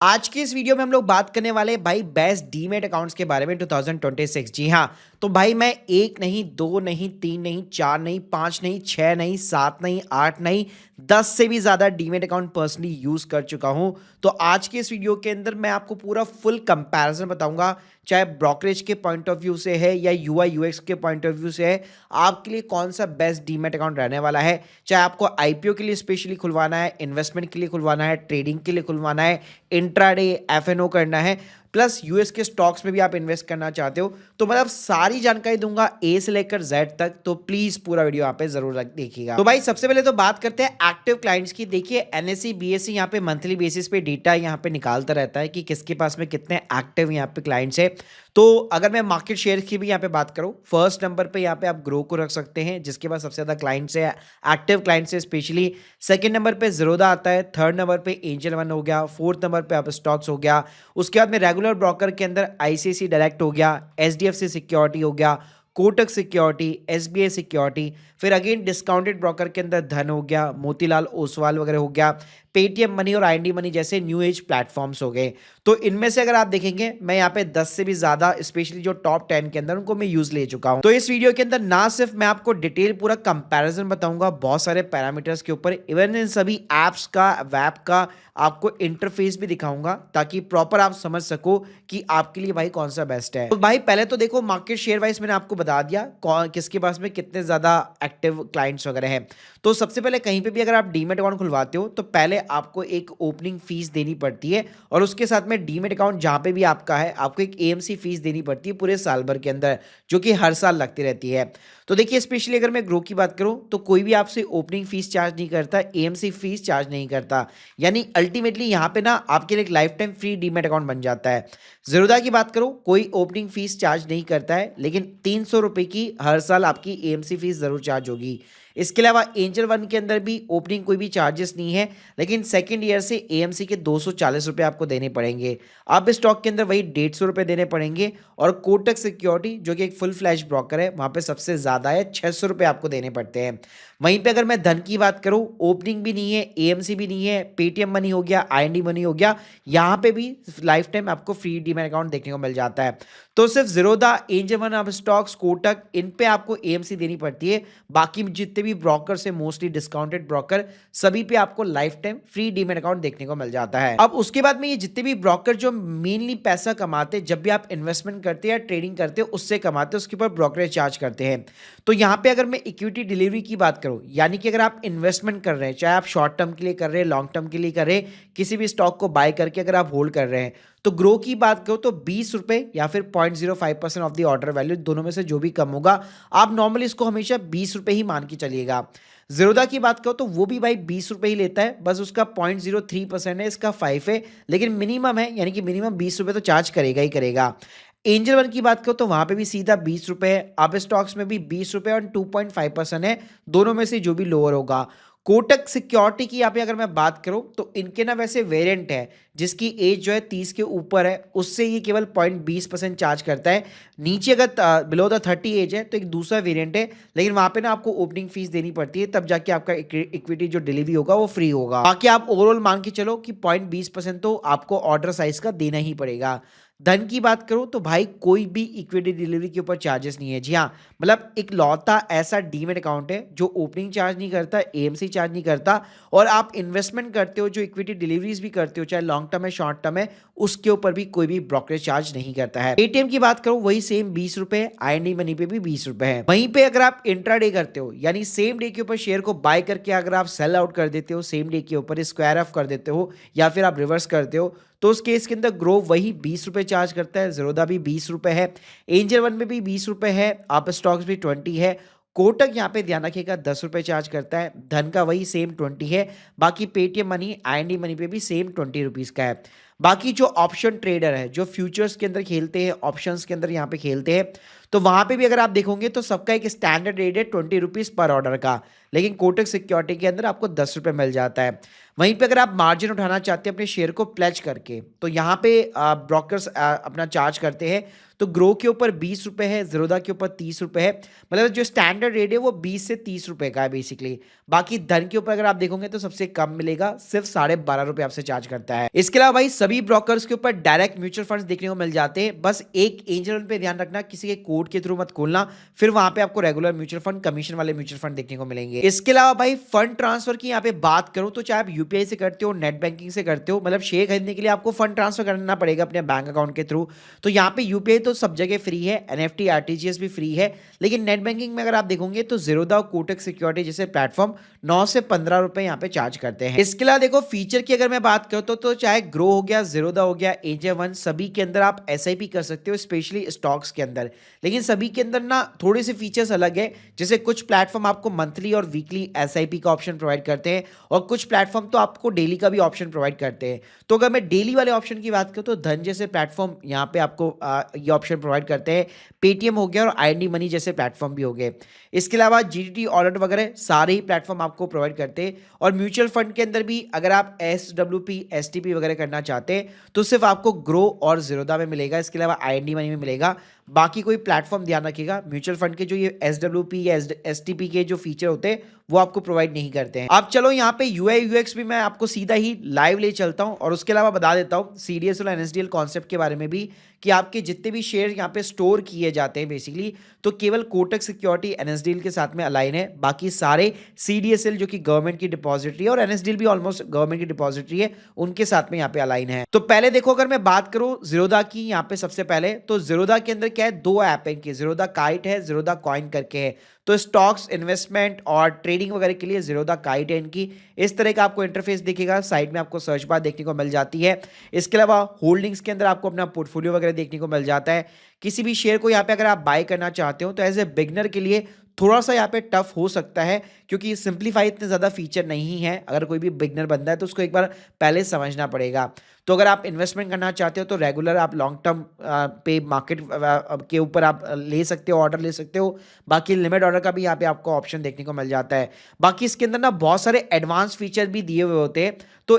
आज की इस वीडियो में हम लोग बात करने वाले हैं भाई बेस्ट डीमेट अकाउंट्स के बारे में 2026। जी हाँ, तो भाई मैं एक नहीं, दो नहीं, तीन नहीं, चार नहीं, पांच नहीं, छह नहीं, सात नहीं, आठ नहीं, 10 से भी ज्यादा डीमेट अकाउंट पर्सनली यूज कर चुका हूं। तो आज के इस वीडियो के अंदर मैं आपको पूरा फुल कंपैरिजन बताऊंगा, चाहे ब्रोकरेज के पॉइंट ऑफ व्यू से है या यूआई यूएक्स के पॉइंट ऑफ व्यू से है, आपके लिए कौन सा बेस्ट डीमेट अकाउंट रहने वाला है। चाहे आपको आईपीओ के लिए स्पेशली खुलवाना है, इन्वेस्टमेंट के लिए खुलवाना है, ट्रेडिंग के लिए खुलवाना है, इंट्राडे एफएनओ करना है, प्लस यूएस के स्टॉक्स में भी आप इन्वेस्ट करना चाहते हो, तो मतलब सारी जानकारी दूंगा ए से लेकर जेड तक। तो प्लीज पूरा वीडियो यहाँ पे जरूर देखिएगा। तो भाई सबसे पहले तो बात करते हैं एक्टिव क्लाइंट्स की। देखिए एनएससी बीएससी यहाँ पे मंथली बेसिस पे डेटा यहाँ पे निकालता रहता है कि किसके पास में कितने एक्टिव यहाँ पे क्लाइंट्स है। तो अगर मैं मार्केट शेयर की भी यहाँ पे बात करूँ, फर्स्ट नंबर पे यहाँ पे आप ग्रो को रख सकते हैं जिसके पास सबसे ज्यादा क्लाइंट्स है, एक्टिव क्लाइंट्स है स्पेशली। सेकंड नंबर पे जीरोधा आता है, थर्ड नंबर पे एंजल वन हो गया, फोर्थ नंबर पे आप स्टॉक्स हो गया। उसके बाद में रेगुलर ब्रोकर के अंदर आईसीआईसी डायरेक्ट हो गया, एचडीएफसी सिक्योरिटी हो गया, कोटक सिक्योरिटी, एसबीआई सिक्योरिटी। फिर अगेन डिस्काउंटेड ब्रोकर के अंदर धन हो गया, मोतीलाल ओसवाल वगैरह हो गया, पेटीएम मनी और आईएनडी मनी जैसे न्यू एज प्लेटफॉर्म्स हो गए। तो इनमें से अगर आप देखेंगे, मैं यहाँ पे 10 से भी ज्यादा स्पेशली जो टॉप 10 के अंदर उनको मैं यूज ले चुका हूँ। तो इस वीडियो के अंदर ना सिर्फ मैं आपको डिटेल पूरा कंपैरिजन बताऊंगा बहुत सारे पैरामीटर्स के ऊपर, इवन इन सभी एप्स का, वेब का आपको इंटरफेस भी दिखाऊंगा ताकि प्रॉपर आप समझ सको कि आपके लिए भाई कौन सा बेस्ट है। तो भाई पहले तो देखो मार्केट शेयर वाइज मैंने आपको बता दिया कौन किसके पास में कितने ज्यादा एक्टिव क्लाइंट्स वगैरह हैं। तो सबसे पहले कहीं पे भी अगर आप डीमेट अकाउंट खुलवाते हो तो पहले आपको एक ओपनिंग फीस देनी पड़ती है, और उसके साथ में डीमेट अकाउंट जहां पे भी आपका है आपको एक एएमसी फीस देनी पड़ती है पूरे साल भर के अंदर, जो कि हर साल लगती रहती है। तो देखिए स्पेशली अगर मैं ग्रो की बात करूं तो कोई भी आपसे ओपनिंग फीस चार्ज नहीं करता, एएमसी फीस चार्ज नहीं करता, यानी अल्टीमेटली यहां पे ना आपके लिए एक life time free demat account बन जाता है। जीरोधा की बात करो, कोई ओपनिंग फीस चार्ज नहीं करता है, लेकिन 300 रुपए की हर साल आपकी एएमसी फीस जरूर चार्ज होगी। इसके अलावा एंजल वन के अंदर भी ओपनिंग कोई भी चार्जेस नहीं है, लेकिन सेकंड ईयर से एएमसी के 240 रुपए आपको देने पड़ेंगे। आप स्टॉक के अंदर वही 150 रुपए देने पड़ेंगे, और कोटक सिक्योरिटी जो कि एक फुल फ्लैश ब्रोकर है वहां पे सबसे ज्यादा है, 600 रुपए आपको देने पड़ते हैं। वहीं पे अगर मैं धन की बात करूं, ओपनिंग भी नहीं है, एएमसी भी नहीं है, पेटीएम मनी हो गया, आईएनडी मनी हो गया, यहां पे भी लाइफ टाइम आपको फ्री डीमैट अकाउंट देखने को मिल जाता है। तो सिर्फ Zerodha, Angel One Upstox, Kotak, इन पे आपको एएमसी देनी पड़ती है। बाकी जितने भी ब्रोकर से मोस्टली डिस्काउंटेड ब्रोकर, सभी पे आपको लाइफ टाइम फ्री डीमैट अकाउंट देखने को मिल जाता है। अब उसके बाद में ये जितने भी ब्रोकर जो मेनली पैसा कमाते हैं जब भी आप इन्वेस्टमेंट करते हैं या ट्रेडिंग करते हो उससे कमाते हैं, उसके ऊपर ब्रोकरेज चार्ज करते हैं। तो यहाँ पे अगर मैं इक्विटी डिलीवरी की बात करूं, यानी कि अगर आप इन्वेस्टमेंट कर रहे हैं, चाहे आप शॉर्ट टर्म के लिए कर रहे हैं, लॉन्ग टर्म के लिए कर रहे हैं, किसी भी स्टॉक को बाय करके अगर आप होल्ड कर रहे हैं, तो ग्रो की बात करो तो 20 रुपए या फिर 0.05% ऑफ द ऑर्डर वैल्यू, दोनों में से जो भी कम होगा आप नॉर्मली इसको हमेशा 20 रुपए ही मान के चलिएगा। जीरोधा की बात करो तो वो भी भाई 20 रुपए ही लेता है, बस उसका 0.03% है, इसका 5 है, लेकिन मिनिमम है, यानी कि मिनिमम 20 रुपए तो चार्ज करेगा ही करेगा। एंजल वन की बात करो तो वहां पे भी सीधा 20 रुपए है, अब स्टॉक्स में भी 20 रुपए और 2.5% है, दोनों में से जो भी लोअर होगा। कोटक सिक्योरिटी की यहाँ पे अगर मैं बात करूं तो इनके ना वैसे वेरिएंट है जिसकी एज जो है 30 के ऊपर है, उससे ये केवल 0.20% चार्ज करता है। नीचे अगर बिलो द 30 एज है तो एक दूसरा वेरिएंट है, लेकिन वहां पे ना आपको ओपनिंग फीस देनी पड़ती है, तब जाके आपका इक्विटी जो डिलीवरी होगा वो फ्री होगा। बाकी आप ओवरऑल मान के चलो कि 0.20% तो आपको ऑर्डर साइज का देना ही पड़ेगा। धन की बात करो तो भाई कोई भी इक्विटी डिलीवरी के ऊपर चार्जेस नहीं है। जी हाँ, मतलब एक लौता ऐसा डीमेट अकाउंट है जो ओपनिंग चार्ज नहीं करता, एएमसी चार्ज नहीं करता, और आप इन्वेस्टमेंट करते हो जो इक्विटी डिलीवरीज भी करते हो, चाहे लॉन्ग टर्म है शॉर्ट टर्म है, उसके ऊपर भी कोई भी ब्रोकरेज चार्ज नहीं करता है। पेटीएम की बात करो वही सेम 20 रुपए, आईएनडी मनी पे भी 20 रुपए है। वहीं पे अगर आप इंट्राडे करते हो, यानी सेम डे के ऊपर शेयर को बाय करके अगर आप सेल आउट कर देते हो, सेम डे के ऊपर स्क्वायर ऑफ कर देते हो या फिर आप रिवर्स करते हो, तो उस केस के अंदर ग्रो वही 20 रुपए चार्ज करता है, जीरोधा भी 20 रुपए है, एंजल वन में भी 20 रुपए है, आप स्टॉक्स भी 20 है। कोटक यहाँ पे ध्यान रखिएगा 10 रुपए चार्ज करता है, धन का वही सेम 20 है, बाकी पेटीएम मनी, आईएनडी मनी पे भी सेम 20 रुपीज का है। बाकी जो ऑप्शन ट्रेडर है जो फ्यूचर्स के अंदर खेलते हैं, ऑप्शंस के अंदर यहाँ पे खेलते हैं, तो वहां पे भी अगर आप देखोगे तो सबका एक स्टैंडर्ड रेट है 20 रुपीज पर ऑर्डर का, लेकिन कोटक सिक्योरिटी के अंदर आपको 10 रुपए मिल जाता है। वहीं पे अगर आप मार्जिन उठाना चाहते हैं अपने शेयर को प्लेज करके, तो यहाँ पे ब्रोकर्स अपना चार्ज करते हैं। तो ग्रो के ऊपर 20 रुपए है, जीरोधा के ऊपर 30 रुपए है, मतलब जो स्टैंडर्ड रेट है वो 20 से 30 रुपए का है बेसिकली। बाकी धन के ऊपर अगर आप देखोगे तो सबसे कम मिलेगा, सिर्फ 12.5 रुपए आपसे चार्ज करता है। इसके अलावा भाई सभी सभी ब्रोकर्स के ऊपर डायरेक्ट म्यूचुअल फंड्स देखने को मिल जाते हैं। बस एक एंजल पे ध्यान रखना, किसी के कोड के थ्रू मत खोलना, फिर वहां पे आपको रेगुलर म्यूचुअल फंड, कमीशन वाले म्यूचुअल फंड देखने को मिलेंगे। इसके अलावा भाई फंड ट्रांसफर की यहाँ पे बात करूं तो चाहे आप यूपीआई से करते हो, नेट बैंकिंग से करते हो, मतलब शेयर खरीदने के लिए आपको फंड ट्रांसफर करना पड़ेगा अपने बैंक अकाउंट के थ्रू। तो यहाँ पे यूपीआई तो सब जगह फ्री है, एनएफटी आरटीजीएस भी फ्री है, लेकिन नेट बैंकिंग में अगर आप देखोगे तो ज़ीरोधा और कोटक सिक्योरिटी जैसे प्लेटफॉर्म 9 से 15 रुपए यहाँ पे चार्ज करते हैं। इसके अलावा देखो फीचर की अगर मैं बात करता हूं तो चाहे ग्रो हो गया, ज़ीरोधा हो गया, एजे वन, सभी के अंदर आप एसआईपी कर सकते हो, स्पेशली स्टॉक्स के अंदर। लेकिन सभी के अंदर ना थोड़े से फीचर्स अलग है, जैसे कुछ प्लेटफॉर्म आपको मंथली और वीकली एसआईपी का ऑप्शन प्रोवाइड करते हैं और कुछ प्लेटफॉर्म तो आपको डेली का भी ऑप्शन प्रोवाइड करते हैं। तो अगर मैं डेली वाले ऑप्शन की बात करूं तो धन जैसे प्लेटफॉर्म यहाँ पे आपको ये ऑप्शन प्रोवाइड करते हैं, पेटीएम हो गया और आईएनडी मनी जैसे प्लेटफॉर्म भी हो गए। इसके अलावा जीटीटी ऑलर्ट वगैरह सारे ही प्लेटफॉर्म आपको प्रोवाइड करते हैं। और म्यूचुअल फंड के अंदर भी अगर आप एसडब्ल्यूपी एसटीपी वगैरह करना चाहते हैं तो सिर्फ आपको ग्रो और ज़ीरोधा में मिलेगा, इसके अलावा आईएनडी मनी में मिलेगा। बाकी कोई प्लेटफॉर्म ध्यान रखिएगा, म्यूचुअल फंड के जो ये एसडब्ल्यूपी या एसटीपी के जो फीचर होते हैं वो आपको प्रोवाइड नहीं करते हैं। अब चलो यहाँ पे यूआई यूएक्स भी मैं आपको सीधा ही लाइव ले चलता हूँ और उसके अलावा बता देता हूँ सीडीएसएल और एनएसडीएल कॉन्सेप्ट के बारे में भी, कि आपके जितने भी शेयर यहाँ पे स्टोर किए जाते हैं बेसिकली, तो केवल कोटक सिक्योरिटी एनएसडीएल के साथ में अलाइन है, बाकी सारे सीडीएसएल जो कि गवर्नमेंट की डिपॉजिटरी है और एनएसडीएल भी ऑलमोस्ट गवर्नमेंट की डिपॉजिटरी है, उनके साथ में यहाँ पे अलाइन है। तो पहले देखो अगर मैं बात करूँ ज़ीरोधा की, यहाँ पे सबसे पहले तो ज़ीरोधा के अंदर क्या है, दो ऐप है इनकी, ज़ीरोधा काइट है, ज़ीरोधा कॉइन करके है। तो स्टॉक्स, इन्वेस्टमेंट और ट्रेडिंग वगैरह के लिए ज़ीरोधा काइट है इनकी। इस तरह का आपको इंटरफेस दिखेगा, साइड में आपको सर्च बार देखने को मिल जाती है। इसके अलावा होल्डिंग्स के अंदर आपको अपना पोर्टफोलियो वगैरह देखने को मिल जाता है। किसी भी शेयर को यहाँ पे अगर आप बाय करना चाहते हो तो एज ए बिगनर के लिए थोड़ा सा यहाँ पे टफ हो सकता है, क्योंकि सिंप्लीफाई इतने ज़्यादा फीचर नहीं है। अगर कोई भी बिगनर बंदा है तो उसको एक बार पहले समझना पड़ेगा। तो अगर आप इन्वेस्टमेंट करना चाहते हो तो रेगुलर आप लॉन्ग टर्म पे मार्केट के ऊपर आप ले सकते हो, ऑर्डर ले सकते हो। बाकी लिमिट ऑर्डर का भी यहाँ पे आपको ऑप्शन देखने को मिल जाता है। बाकी इसके अंदर ना बहुत सारे एडवांस फीचर भी दिए हुए होते हैं, तो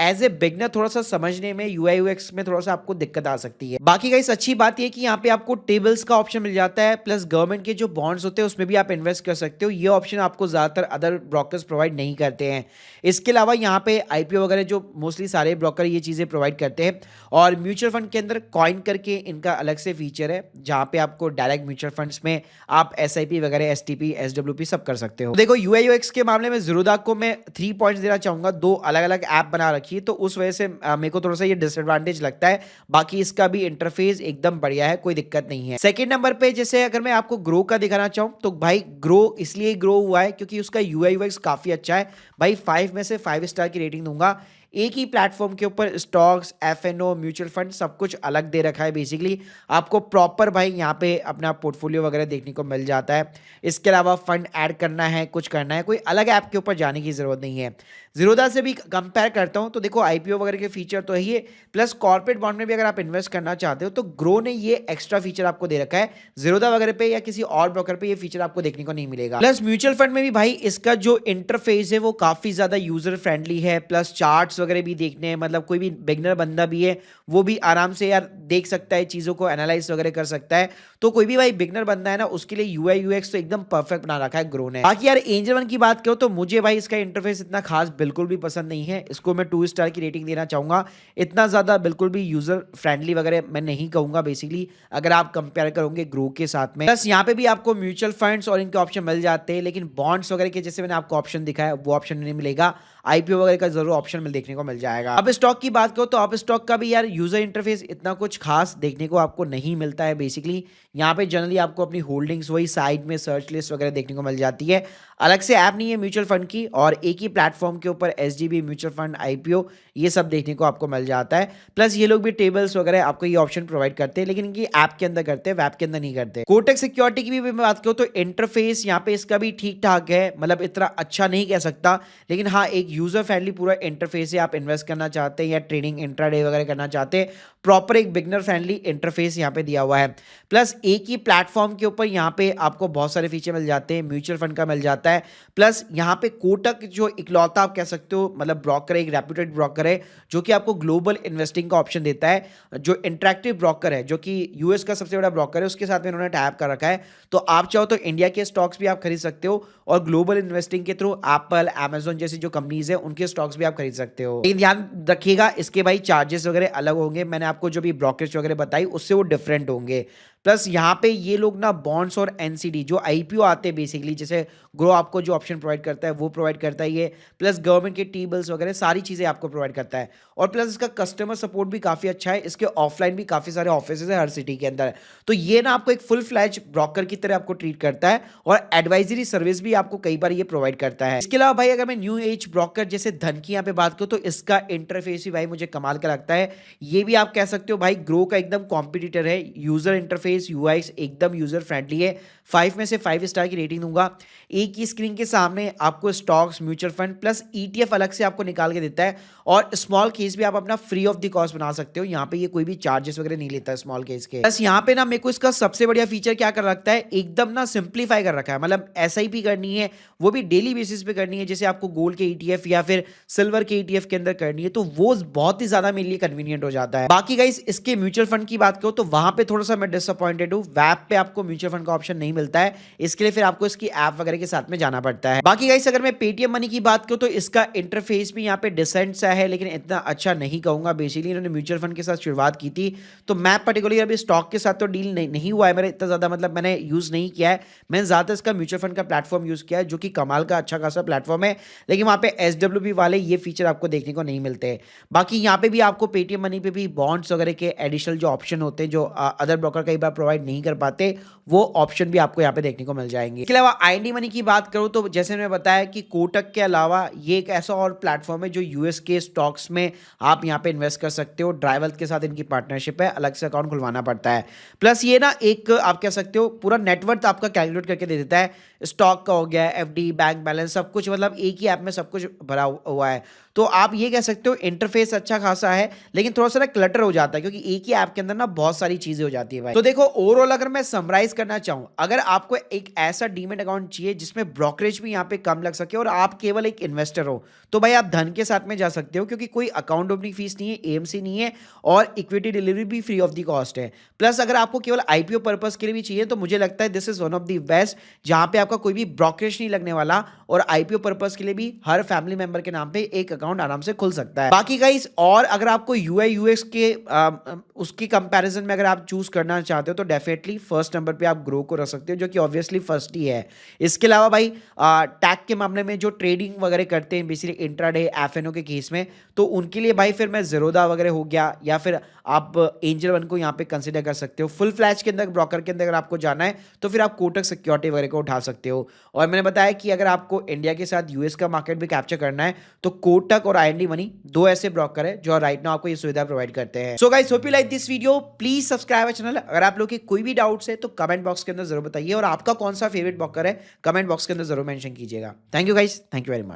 एज ए बिगनर थोड़ा सा समझने में, यूआई यूएक्स में थोड़ा सा आपको दिक्कत आ सकती है। बाकी गाइस अच्छी बात यह कि यहाँ पे आपको टेबल्स का ऑप्शन मिल जाता है, प्लस गवर्नमेंट के जो बॉन्ड्स होते हैं उसमें भी आप इन्वेस्ट कर सकते हो। ये ऑप्शन आपको ज्यादातर अदर ब्रोकर्स प्रोवाइड नहीं करते हैं। इसके अलावा यहाँ पे आईपीओ वगैरह जो मोस्टली सारे ब्रोकर ये चीजें प्रोवाइड करते हैं। और म्यूचुअल फंड के अंदर कॉइन करके इनका अलग से फीचर है, जहाँ पे आपको डायरेक्ट म्यूचुअल फंड्स में आप एसआईपी वगैरह, एसटीपी, एसडब्ल्यूपी सब कर सकते हो। देखो यूआई यूएक्स के मामले में ज़ीरोधा को मैं 3 पॉइंट्स देना चाहूंगा। दो अलग अलग ऐप बना रखी है तो उस वजह से मेरे को थोड़ा सा ये डिसएडवांटेज लगता है। बाकी इसका भी इंटरफेस एकदम बढ़िया है, कोई दिक्कत नहीं है। सेकंड नंबर पे जैसे अगर मैं आपको ग्रो का दिखाना चाहूँ तो भाई ग्रो इसलिए ग्रो हुआ है क्योंकि उसका यूआई यूएक्स काफी अच्छा है। भाई 5 में से 5 स्टार की रेटिंग दूंगा। एक ही प्लेटफॉर्म के ऊपर स्टॉक्स, एफएनओ, म्यूचुअल फंड सब कुछ अलग दे रखा है। बेसिकली आपको प्रॉपर भाई यहाँ पे अपना पोर्टफोलियो वगैरह देखने को मिल जाता है। इसके अलावा फंड ऐड करना है, कुछ करना है, कोई अलग ऐप के ऊपर जाने की जरूरत नहीं है। ज़ीरोधा से भी कंपेयर करता हूँ तो देखो आईपीओ वगैरह के फीचर तो है ही, प्लस कॉर्पोरेट बॉन्ड में भी अगर आप इन्वेस्ट करना चाहते हो तो ग्रो ने ये एक्स्ट्रा फीचर आपको दे रखा है। ज़ीरोधा वगैरह पे या किसी और ब्रोकर पे ये फीचर आपको देखने को नहीं मिलेगा। प्लस म्यूचुअल फंड में भी भाई इसका जो इंटरफेस है वो काफी ज्यादा यूजर फ्रेंडली है, प्लस चार्ट्स वगैरह भी देखने हैं, मतलब कोई भी बिगनर बंदा भी है वो भी आराम से यार देख सकता है, चीजों को एनालाइज वगैरह कर सकता है। तो कोई भी भाई बिगनर बंदा है ना, उसके लिए यूआई यूएक्स तो एकदम परफेक्ट बना रखा है ग्रो ने। बाकी यार एंजल वन की बात करो तो मुझे भाई इसका इंटरफेस इतना खास बिल्कुल भी पसंद नहीं है। इसको मैं 2 स्टार की रेटिंग देना चाहूंगा। इतना ज्यादा बिल्कुल भी यूजर फ्रेंडली वगैरह मैं नहीं कहूंगा बेसिकली, अगर आप कंपेयर करोगे ग्रो के साथ में। प्लस यहाँ पे भी आपको म्यूचुअल फंड्स और इनके ऑप्शन मिल जाते हैं, लेकिन बॉन्ड्स वगैरह के जैसे मैंने आपको ऑप्शन दिखाया वो ऑप्शन नहीं मिलेगा। आईपीओ वगैरह का जरूर ऑप्शन मिल देखने को मिल जाएगा। अब स्टॉक की बात करो तो अब स्टॉक का भी यार यूजर इंटरफेस इतना कुछ खास देखने को आपको नहीं मिलता है। बेसिकली यहाँ पे जनरली आपको अपनी होल्डिंग्स वही साइड में सर्च लिस्ट वगैरह देखने को मिल जाती है। अलग से ऐप नहीं है म्यूचुअल फंड की, और एक ही प्लेटफॉर्म के ऊपर एसजीबी, म्यूचुअल फंड, आईपीओ ये सब देखने को आपको मिल जाता है। प्लस ये लोग भी टेबल्स वगैरह आपको ये ऑप्शन प्रोवाइड करते हैं, लेकिन इनकी ऐप के अंदर करते हैं, वेब के अंदर नहीं करते। कोटक सिक्योरिटी की भी मैं बात करूँ तो इंटरफेस यहाँ पे इसका भी ठीक ठाक है, मतलब इतना अच्छा नहीं कह सकता, लेकिन हाँ एक यूजर फ्रेंडली पूरा इंटरफेस है। आप इन्वेस्ट करना चाहते हैं या ट्रेडिंग इंट्राडे वगैरह करना चाहते हैं, प्रॉपर एक बिगनर फ्रेंडली इंटरफेस यहाँ पे दिया हुआ है। प्लस एक ही प्लेटफॉर्म के ऊपर यहाँ पे आपको बहुत सारे फीचर मिल जाते हैं। म्यूचुअल फंड का मिल जाता है, प्लस यहाँ पे कोटक जो इकलौता आप कह सकते हो मतलब ब्रोकर है, एक रेप्यूटेड ब्रोकर है जो कि आपको ग्लोबल इन्वेस्टिंग का ऑप्शन देता है। जो इंटरैक्टिव ब्रोकर है जो कि यूएस का सबसे बड़ा ब्रोकर है, उसके साथ में इन्होंने टैप कर रखा है। तो आप चाहो तो इंडिया के स्टॉक्स भी आप खरीद सकते हो और ग्लोबल इन्वेस्टिंग के थ्रू एप्पल, अमेजॉन जैसी जो कंपनीज है उनके स्टॉक्स भी आप खरीद सकते हो। लेकिन ध्यान रखिएगा इसके भाई चार्जेस वगैरह अलग होंगे, मैंने आपको जो भी ब्रोकरेज वगैरह बताई उससे वो डिफरेंट होंगे। प्लस यहाँ पे ये लोग ना बॉन्ड्स और एनसीडी जो आईपीओ आते हैं बेसिकली, जैसे ग्रो आपको जो ऑप्शन प्रोवाइड करता है वो प्रोवाइड करता है ये, प्लस गवर्नमेंट के टी बिल्स वगैरह सारी चीज़ें आपको प्रोवाइड करता है। और प्लस इसका कस्टमर सपोर्ट भी काफ़ी अच्छा है, इसके ऑफलाइन भी काफ़ी सारे ऑफिस है हर सिटी के अंदर। तो ये ना आपको एक फुल फ्लैज ब्रोकर की तरह आपको ट्रीट करता है और एडवाइजरी सर्विस भी आपको कई बार ये प्रोवाइड करता है। इसके अलावा भाई अगर मैं न्यू एज ब्रोकर जैसे धन की यहाँ पे बात करूँ तो इसका इंटरफेस भी भाई मुझे कमाल का लगता है। ये भी आप कह सकते हो भाई ग्रो का एकदम कॉम्पिटिटर है। यूजर इंटरफेस यूआई एकदम यूजर फ्रेंडली है, 5 में से 5 स्टार की रेटिंग दूंगा। एक ही स्क्रीन के सामने आपको stocks, mutual fund plus ETF अलग से आपको निकाल के देता है और स्मॉल केस भी आप अपना फ्री ऑफ द कॉस्ट बना सकते हो। यहाँ पे ये कोई भी चार्जेस वगैरह नहीं लेता है स्मॉल केस के। बस यहाँ पे ना मेरे को इसका सबसे बढ़िया फीचर क्या कर रखता है, एकदम ना सिंप्लीफाई कर रखा है। मतलब एसआईपी करनी है वो भी डेली बेसिस पे करनी है, जैसे आपको गोल्ड के ईटीएफ या फिर सिल्वर के ईटीएफ के अंदर करनी है तो वो बहुत ही ज्यादा मेरे लिए कन्वीनियंट हो जाता है। बाकी गाइस इसके म्यूचुअल फंड की बात करो तो वहां पे थोड़ा सा मैं डिसअपॉइंटेड हूँ, वैप पे आपको म्यूचुअल फंड का ऑप्शन नहीं मिलता है, इसके लिए फिर आपको इसकी ऐप वगैरह के साथ में जाना पड़ता है। बाकी गाइस अगर मैं पेटीएम मनी की बात करूं तो इसका इंटरफेस भी यहाँ पे डिसेंट सा है, लेकिन इतना अच्छा नहीं कहूंगा। बेसिकली इन्होंने म्यूचुअल फंड के साथ शुरुआत की थी तो मैं पर्टिकुलरली अभी स्टॉक के साथ तो डील नहीं हुआ है मेरा इतना ज्यादा, मतलब मैंने यूज नहीं किया है। मैंने ज्यादातर इसका म्यूचुअल फंड का प्लेटफॉर्म यूज किया है जो कि कमाल का अच्छा खासा प्लेटफॉर्म है, लेकिन वहां पे एसडब्ल्यूपी वाले ये फीचर आपको देखने को नहीं मिलते। बाकी यहाँ पे भी आपको पेटीएम मनी पे भी बॉन्ड्स वगैरह के एडिशनल जो ऑप्शन होते हैं जो अदर ब्रोकर कई बार प्रोवाइड नहीं कर पाते, वो ऑप्शन भी आपको यहाँ पे देखने को मिल जाएंगे। इसके अलावा आईएनडी मनी की बात करूं तो जैसे मैंने बताया कि कोटक के अलावा ये एक ऐसा और प्लेटफॉर्म है जो यूएस के स्टॉक्स में आप यहाँ पे इन्वेस्ट कर सकते हो। ड्राइवेल्थ के साथ इनकी पार्टनरशिप है, अलग से अकाउंट खुलवाना पड़ता है। प्लस ये ना एक आप कह सकते हो पूरा नेटवर्थ आपका कैलकुलेट करके दे देता है, स्टॉक का हो गया, एफडी, बैंक बैलेंस, सब कुछ मतलब एक ही ऐप में सब कुछ भरा हुआ है। तो आप ये कह सकते हो इंटरफेस अच्छा खासा है, लेकिन थोड़ा सा ना क्लटर हो जाता है क्योंकि एक ही ऐप के अंदर ना बहुत सारी चीजें हो जाती है भाई। तो देखो ओवरऑल अगर मैं समराइज करना चाहूं, अगर आपको एक ऐसा डीमेट अकाउंट चाहिए जिसमें ब्रोकरेज भी यहाँ पे कम लग सके और आप केवल एक इन्वेस्टर हो, तो भाई आप धन के साथ में जा सकते हो क्योंकि कोई अकाउंट ओपनिंग फीस नहीं है, एएमसी नहीं है और इक्विटी डिलीवरी भी फ्री ऑफ द कॉस्ट है। प्लस अगर आपको केवल आईपीओ पर्पस के लिए भी चाहिए तो मुझे लगता है this is one of the best, जहां पे आपका कोई भी ब्रोकरेज नहीं लगने वाला और आईपीओ पर्पस के लिए भी हर फैमिली मेंबर के नाम पे एक अकाउंट आराम से खुल सकता है। बाकी गाइस और अगर आपको यूआई यूएक्स के उसकी कंपैरिजन में अगर आप चूज करना चाहते हो तो डेफिनेटली फर्स्ट नंबर पे आप ग्रो को रख सकते हो जो कि ऑब्वियसली फर्स्ट ही है। इसके अलावा भाई टैग के मामले में जो ट्रेडिंग वगैरह करते हैं बेसिकली इंट्राडे एफएनओ के केस में, तो उनके लिए भाई फिर मैं ज़ीरोधा वगैरह हो गया या फिर आप एंजल वन को यहाँ पे कंसिडर कर सकते हो। फुल फ्लैश के अंदर ब्रोकर के अंदर अगर आपको जाना है तो फिर आप कोटक सिक्योरिटी वगैरह को उठा सकते हो। और मैंने बताया कि अगर आपको इंडिया के साथ यूएस का मार्केट भी कैप्चर करना है तो कोटक और आईएनडी मनी दो ऐसे ब्रोकर है जो राइट नाउ आपको ये सुविधा प्रोवाइड करते हैं। So guys hope you like this video, please subscribe channel. अगर आप लोग के कोई भी डाउट्स है तो कमेंट बॉक्स के अंदर जरूर बताइए और आपका कौन सा फेवरेट ब्रोकर है कमेंट बॉक्स के अंदर जरूर मेंशन कीजिएगा। Thank you guys, thank you very much.